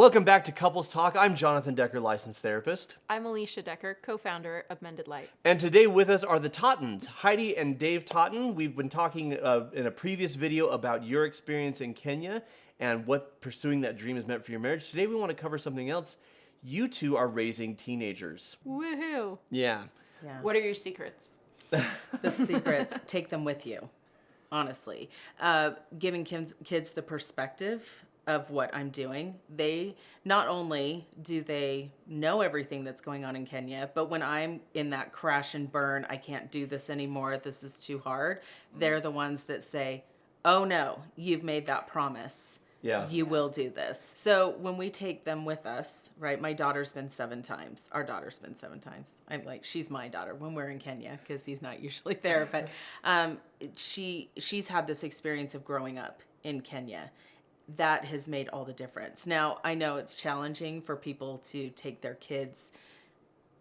Welcome back to Couples Talk. I'm Jonathan Decker, licensed therapist. I'm Alicia Decker, co-founder of Mended. And today with us are the Tottens, Heidi and Dave Totten. We've been talking in a previous video about your experience in Kenya and what pursuing that dream has meant for your marriage. Today we want to cover something else. You two are raising teenagers. Woohoo! Yeah. What are your secrets? The secrets, take them with you, honestly. Giving kids the perspective of what I'm doing. They not only do they know everything that's going on in Kenya, but when I'm in that crash and burn, I can't do this anymore, this is too hard, they're the ones that say, oh no, you've made that promise. Yeah. You will do this. So when we take them with us, right, my daughter's been 7 times. Our daughter's been 7 times. I'm like, she's my daughter when we're in Kenya because he's not usually there. But she's had this experience of growing up in Kenya. That has made all the difference. Now, I know it's challenging for people to take their kids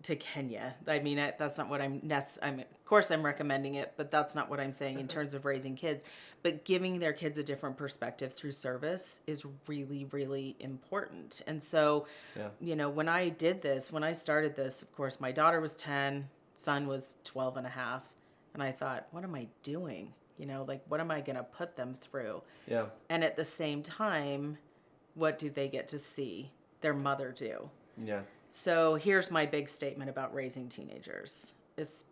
to Kenya. I mean, that's not what of course I'm recommending it, but that's not what I'm saying in terms of raising kids. But giving their kids a different perspective through service is really, really important. And so, you know, when I started this, of course, my daughter was 10, son was 12 and a half. And I thought, what am I doing? You know, like, what am I going to put them through? Yeah. And at the same time, what do they get to see their mother do? Yeah. So here's my big statement about raising teenagers is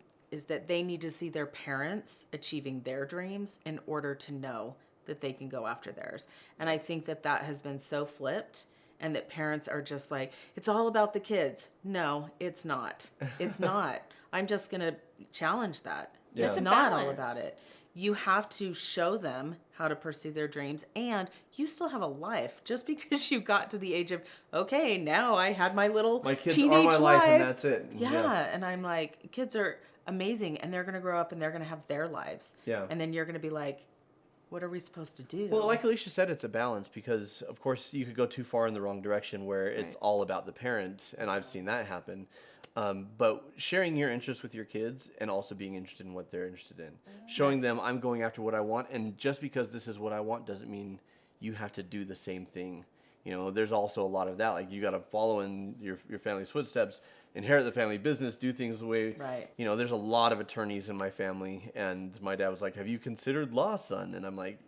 that they need to see their parents achieving their dreams in order to know that they can go after theirs. And I think that has been so flipped, and that parents are just like, it's all about the kids. No, it's not. It's not. I'm just going to challenge that. Yeah. It's not all about it. You have to show them how to pursue their dreams, and you still have a life. Just because you got to the age of, okay, now I had my kids teenage are my life and that's it. Yeah, and I'm like, kids are amazing, and they're going to grow up and they're going to have their lives. Yeah. And then you're going to be like, what are we supposed to do? Well, like Alicia said, it's a balance because, of course, you could go too far in the wrong direction where it's all about the parent, and I've seen that happen. But sharing your interests with your kids and also being interested in what they're interested in. Showing them I'm going after what I want, and just because this is what I want doesn't mean you have to do the same thing. You know, there's also a lot of that. Like, you got to follow in your family's footsteps, inherit the family business, do things the way, you know, there's a lot of attorneys in my family, and my dad was like, have you considered law, son? And I'm like,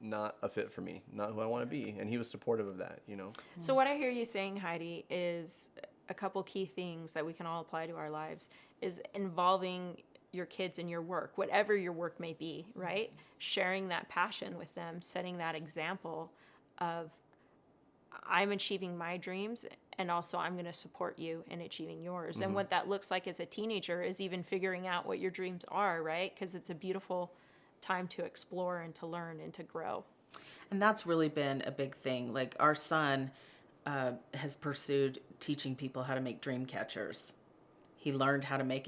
not a fit for me, not who I want to be. And he was supportive of that, you know. So what I hear you saying, Heidi, is a couple key things that we can all apply to our lives is involving your kids in your work, whatever your work may be, right? Sharing that passion with them, setting that example of I'm achieving my dreams and also I'm going to support you in achieving yours. And what that looks like as a teenager is even figuring out what your dreams are, right? Because it's a beautiful time to explore and to learn and to grow. And that's really been a big thing. Like, our son has pursued teaching people how to make dream catchers. He learned how to make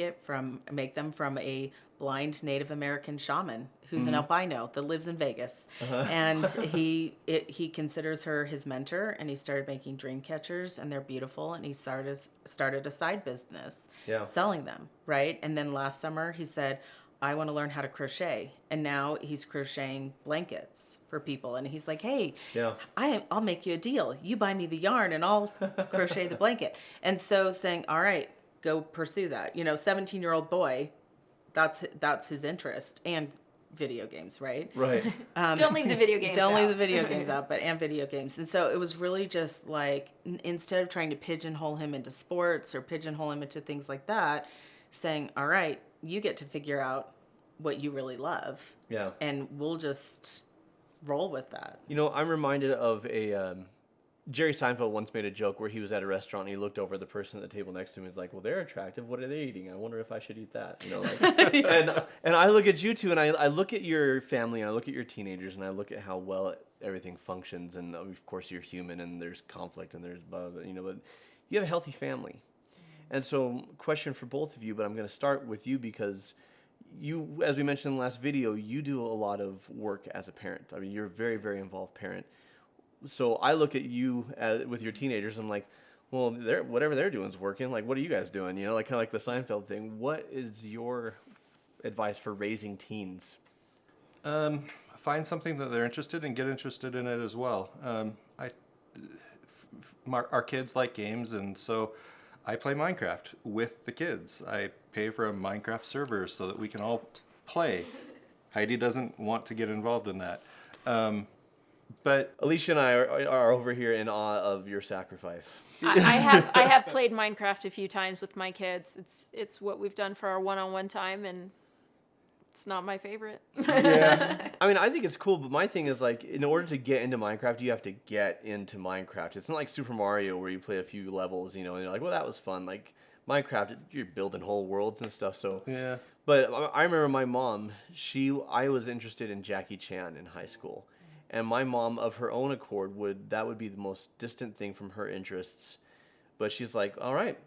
them from a blind Native American shaman who's an albino that lives in Vegas. And he considers her his mentor, and he started making dream catchers, and they're beautiful. And he started a side business selling them, right? And then last summer he said, I want to learn how to crochet. And now he's crocheting blankets for people. And he's like, hey, I'll make you a deal. You buy me the yarn and I'll crochet the blanket. And so saying, all right, go pursue that. You know, 17-year-old boy, that's his interest. And video games, right? Right. Don't leave the video games out. Don't leave the video games out, and video games. And so it was really just like, instead of trying to pigeonhole him into sports or pigeonhole him into things like that, saying, all right, you get to figure out what you really love. Yeah. And we'll just roll with that. You know, I'm reminded of Jerry Seinfeld once made a joke where he was at a restaurant and he looked over at the person at the table next to him. He's like, well, they're attractive. What are they eating? I wonder if I should eat that. You know, like, and I look at you two, and I look at your family, and I look at your teenagers, and I look at how well everything functions. And of course, you're human, and there's conflict, and there's you know, but you have a healthy family. And so, question for both of you, but I'm going to start with you because you, as we mentioned in the last video, you do a lot of work as a parent. I mean, you're a very, very involved parent. So I look at you with your teenagers, and I'm like, well, whatever they're doing is working. Like, what are you guys doing? You know, like kind of like the Seinfeld thing. What is your advice for raising teens? Find something that they're interested in, get interested in it as well. our kids like games, and so I play Minecraft with the kids. I pay for a Minecraft server so that we can all play. Heidi doesn't want to get involved in that. But Alicia and I are over here in awe of your sacrifice. I have played Minecraft a few times with my kids. It's what we've done for our one-on-one time, and it's not my favorite. Yeah. I mean, I think it's cool, but my thing is like, in order to get into Minecraft, you have to get into Minecraft. It's not like Super Mario where you play a few levels, and you're like, well, that was fun. Like Minecraft, you're building whole worlds and stuff. So yeah, But I remember my mom, I was interested in Jackie Chan in high school. And my mom, of her own accord, that would be the most distant thing from her interests. But she's like, all right,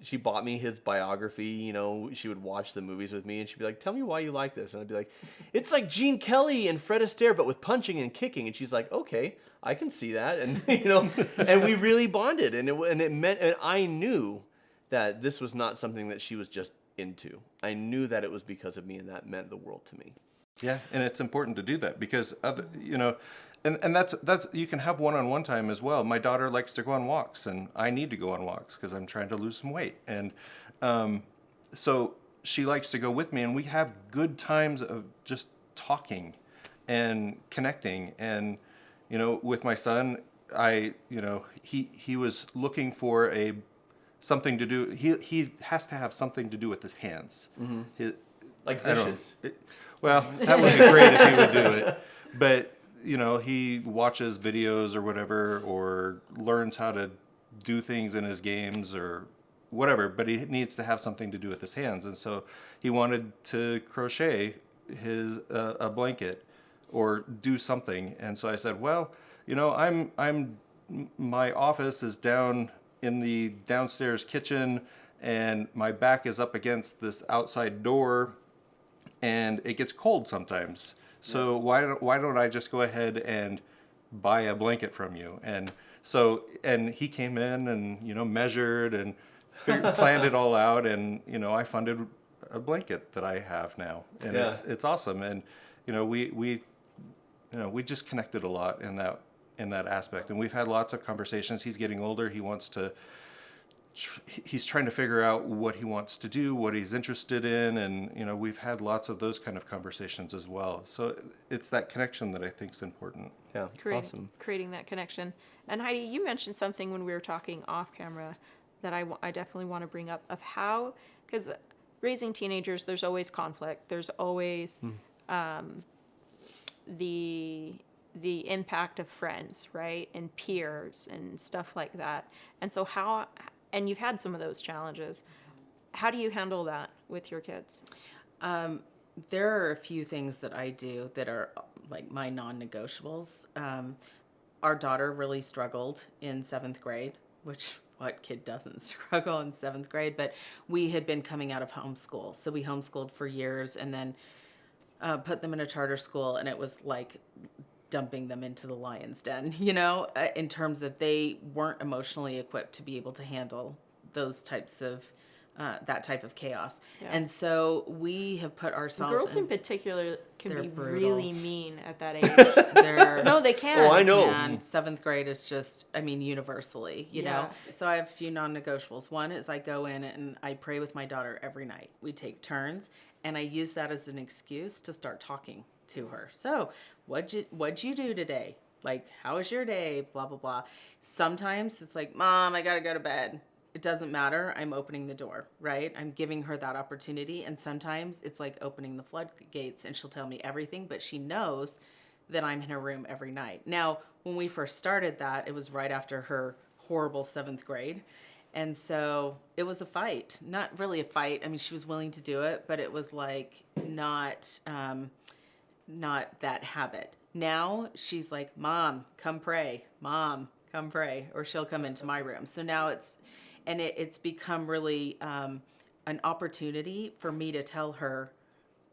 she bought me his biography, she would watch the movies with me, and she'd be like, tell me why you like this. And I'd be like, it's like Gene Kelly and Fred Astaire, but with punching and kicking. And she's like, okay, I can see that. And, and we really bonded. And it meant, and I knew that this was not something that she was just into. I knew that it was because of me, and that meant the world to me. yeah, and it's important to do that because and that's you can have one-on-one time as well. My daughter likes to go on walks, and I need to go on walks because I'm trying to lose some weight, and so she likes to go with me, and we have good times of just talking and connecting. And with my son, he was looking for something to do. He has to have something to do with his hands. Mm-hmm. Like dishes. Well, that would be great if he would do it. But, he watches videos or whatever, or learns how to do things in his games or whatever, but he needs to have something to do with his hands. And so he wanted to crochet a blanket or do something. And so I said, well, my office is down in the downstairs kitchen, and my back is up against this outside door, and it gets cold sometimes. So why don't I just go ahead and buy a blanket from you? And he came in and measured and planned it all out, and I funded a blanket that I have now, and it's awesome. And we just connected a lot in that aspect, and we've had lots of conversations. He's getting older. He's trying to figure out what he wants to do, what he's interested in, and we've had lots of those kind of conversations as well. So it's that connection that I think is important. Yeah, awesome. Creating that connection. And Heidi, you mentioned something when we were talking off camera that I definitely want to bring up of how, because raising teenagers, there's always conflict. There's always the impact of friends, right? And peers and stuff like that. And so and you've had some of those challenges. How do you handle that with your kids? There are a few things that I do that are like my non-negotiables. Our daughter really struggled in 7th grade, which what kid doesn't struggle in 7th grade? But we had been coming out of homeschool. So we homeschooled for years and then put them in a charter school, and it was like dumping them into the lion's den, in terms of they weren't emotionally equipped to be able to handle those types of that type of chaos. Yeah. And so we have put ourselves girls in particular can be brutal. Really mean at that age. No, they can. Oh, I know. And 7th grade is just, universally, you know. So I have a few non-negotiables. One is I go in and I pray with my daughter every night. We take turns, and I use that as an excuse to start talking to her. So what'd you do today? Like, how was your day? Blah, blah, blah. Sometimes it's like, Mom, I got to go to bed. It doesn't matter. I'm opening the door, right? I'm giving her that opportunity. And sometimes it's like opening the floodgates, and she'll tell me everything, but she knows that I'm in her room every night. Now, when we first started that, it was right after her horrible 7th grade. And so it was a fight. Not really a fight. I mean, she was willing to do it, but it was like not that habit. Now she's like, Mom, come pray. Mom, come pray. Or she'll come into my room. So now it's become really an opportunity for me to tell her,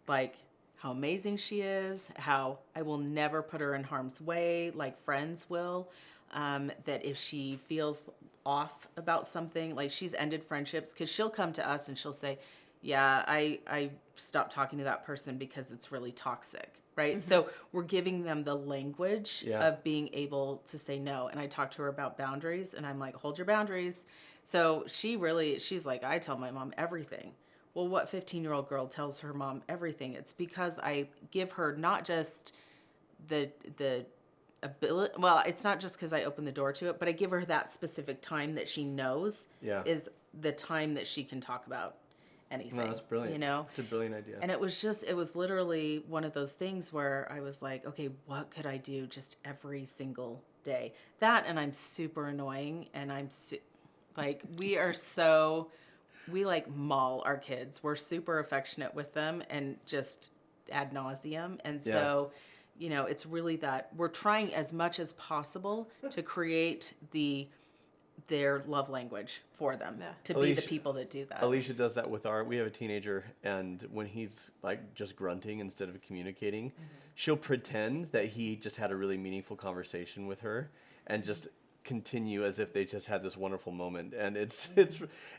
like, how amazing she is, how I will never put her in harm's way like friends will, that if she feels off about something, like she's ended friendships, because she'll come to us and she'll say, yeah, I stopped talking to that person because it's really toxic, right? So we're giving them the language Yeah. of being able to say no. And I talked to her about boundaries, and I'm like, hold your boundaries. So she's like, I tell my mom everything. Well, what 15-year-old girl tells her mom everything? It's because I give her not just the ability, well, it's not just because I open the door to it, but I give her that specific time that she knows Yeah. is the time that she can talk about anything. No, that's brilliant. You know? It's a brilliant idea. And it was literally one of those things where I was like, okay, what could I do just every single day? That, and I'm super annoying, and like, we like maul our kids. We're super affectionate with them and just ad nauseum. And so, it's really that we're trying as much as possible to create their love language for them, to be the people that do that. Alicia does that with we have a teenager, and when he's like just grunting instead of communicating, she'll pretend that he just had a really meaningful conversation with her and just continue as if they just had this wonderful moment. And it's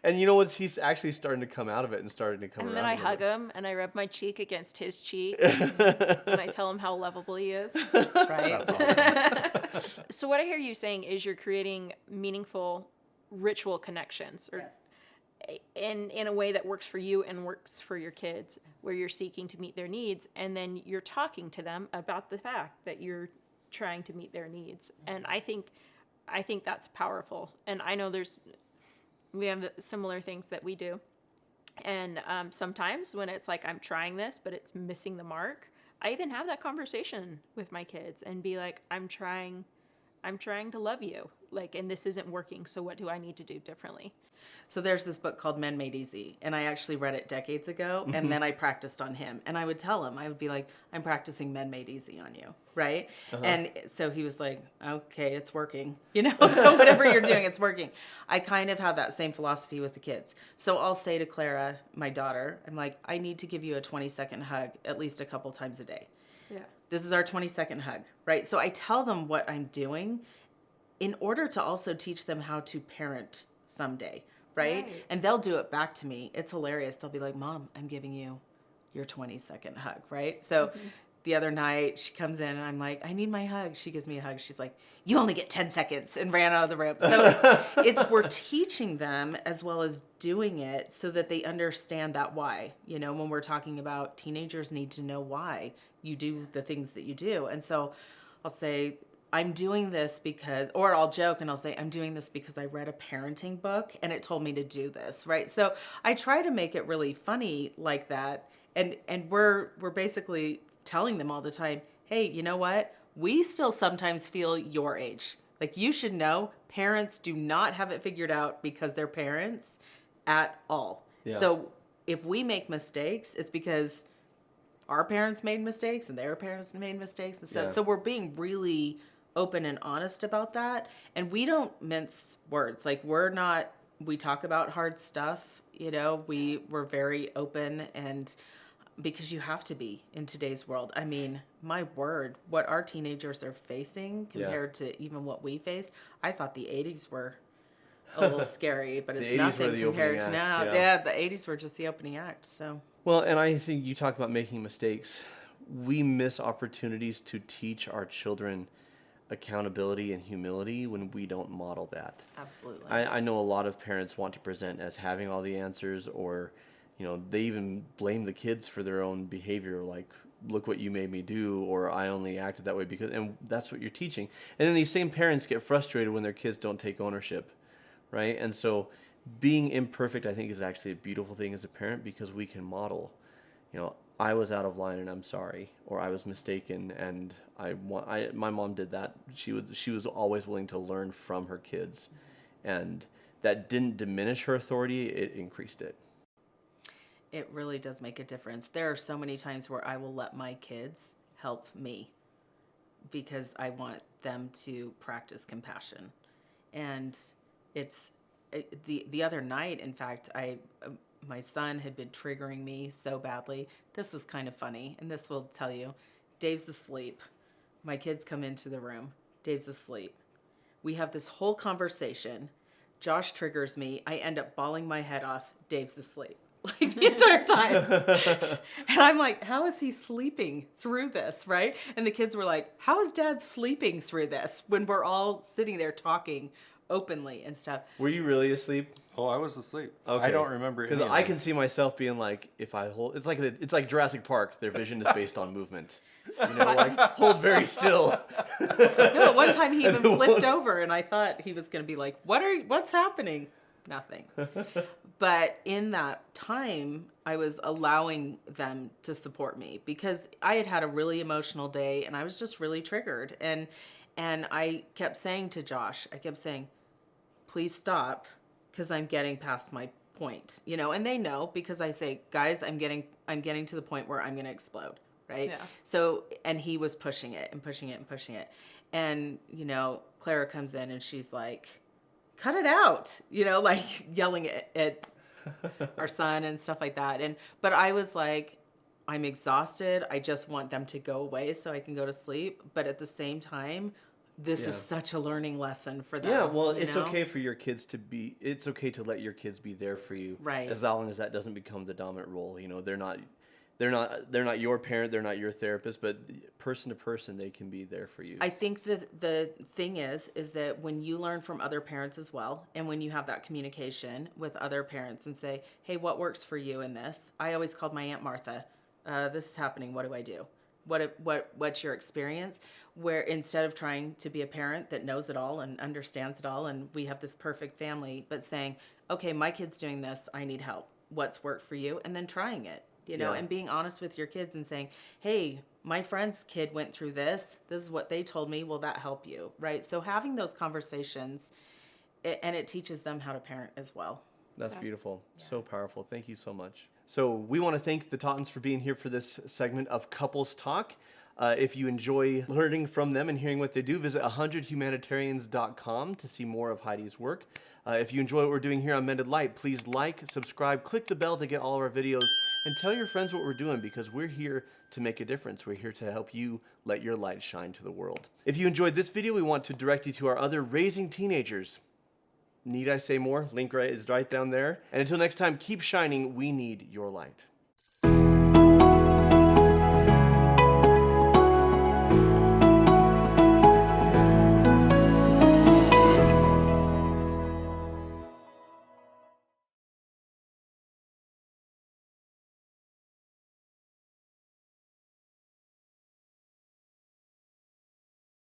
and you know what, he's actually starting to come out of it and starting to come And around. then I a little hug bit. him and I rub my cheek against his cheek and I tell him how lovable he is. Right? That's awesome. So what I hear you saying is you're creating meaningful ritual connections, or in a way that works for you and works for your kids, where you're seeking to meet their needs, and then you're talking to them about the fact that you're trying to meet their needs. And I think that's powerful. And I know we have similar things that we do. And sometimes when it's like, I'm trying this, but it's missing the mark, I even have that conversation with my kids and be like, I'm trying to love you, like, and this isn't working. So what do I need to do differently? So there's this book called Men Made Easy, and I actually read it decades ago, and then I practiced on him. And I would tell him, I would be like, I'm practicing Men Made Easy on you, right? And so he was like, okay, it's working. So whatever you're doing, it's working. I kind of have that same philosophy with the kids. So I'll say to Clara, my daughter, I'm like, I need to give you a 20-second hug at least a couple times a day. Yeah. This is our 20-second hug, right? So I tell them what I'm doing in order to also teach them how to parent someday, right? And they'll do it back to me. It's hilarious. They'll be like, Mom, I'm giving you your 20-second hug, right? So the other night she comes in and I'm like, I need my hug. She gives me a hug. She's like, you only get 10 seconds, and ran out of the room. So we're teaching them as well as doing it so that they understand that why, when we're talking about teenagers need to know why you do the things that you do. And so I'll say, I'm doing this because, or I'll joke and I'll say, I'm doing this because I read a parenting book and it told me to do this, right? So I try to make it really funny like that. And we're basically telling them all the time, hey, you know what? We still sometimes feel your age. Like, you should know, parents do not have it figured out because they're parents at all. Yeah. So if we make mistakes, it's because our parents made mistakes and their parents made mistakes. And so we're being really open and honest about that. And we don't mince words. Like, we talk about hard stuff, we're very open, and because you have to be in today's world. I mean, my word, what our teenagers are facing compared to even what we faced. I thought the 80s were a little scary, but it's nothing compared to now. Yeah, the 80s were just the opening act. So. Well, and I think you talk about making mistakes. We miss opportunities to teach our children accountability and humility when we don't model that. Absolutely. I know a lot of parents want to present as having all the answers, or they even blame the kids for their own behavior, like, look what you made me do, or I only acted that way because, and that's what you're teaching. And then these same parents get frustrated when their kids don't take ownership, right? And so being imperfect, I think, is actually a beautiful thing as a parent, because we can model, I was out of line and I'm sorry, or I was mistaken and my mom did that. She was always willing to learn from her kids, and that didn't diminish her authority, it increased it. It really does make a difference. There are so many times where I will let my kids help me because I want them to practice compassion. And the other night, in fact, my son had been triggering me so badly. This was kind of funny, and this will tell you. Dave's asleep. My kids come into the room. Dave's asleep. We have this whole conversation. Josh triggers me. I end up bawling my head off. Dave's asleep. like the entire time. And I'm like, how is he sleeping through this, right? And the kids were like, how is Dad sleeping through this when we're all sitting there talking openly and stuff? Were you really asleep? Oh, I was asleep. Okay. I don't remember Because any of I can this. see myself being like, if I hold, it's like Jurassic Park. Their vision is based on movement. You know, like hold very still. No, at one time he even flipped over, and I thought he was going to be like, what's happening? Nothing. But in that time, I was allowing them to support me because I had had a really emotional day and I was just really triggered. And I kept saying to Josh, please stop because I'm getting past my point, you know, and they know because I say, guys, I'm getting to the point where I'm going to explode. Right. Yeah. So, and he was pushing it and pushing it and pushing it. And, you know, Clara comes in and she's like, cut it out, you know, like yelling at our son and stuff like that. But I was like, I'm exhausted. I just want them to go away so I can go to sleep. But at the same time, this is such a learning lesson for them. Yeah, well, you it's know? okay for your kids to be. It's okay to let your kids be there for you, Right. as long as that doesn't become the dominant role. You know, they're not your parent, they're not your therapist, but person to person, they can be there for you. I think the thing is that when you learn from other parents as well, and when you have that communication with other parents and say, hey, what works for you in this? I always called my Aunt Martha. This is happening. What do I do? What's your experience? Where instead of trying to be a parent that knows it all and understands it all, and we have this perfect family, but saying, okay, my kid's doing this. I need help. What's worked for you? And then trying it. You know, and being honest with your kids and saying, hey, my friend's kid went through this. This is what they told me. Will that help you? Right. So having those conversations, and it teaches them how to parent as well. That's beautiful. So powerful. Thank you so much. So we want to thank the Tottens for being here for this segment of Couples Talk. If you enjoy learning from them and hearing what they do, visit 100humanitarians.com to see more of Heidi's work. If you enjoy what we're doing here on Mended Light, please like, subscribe, click the bell to get all of our videos, and tell your friends what we're doing because we're here to make a difference. We're here to help you let your light shine to the world. If you enjoyed this video, we want to direct you to our other Raising Teenagers. Need I say more? Link is right down there. And until next time, keep shining. We need your light.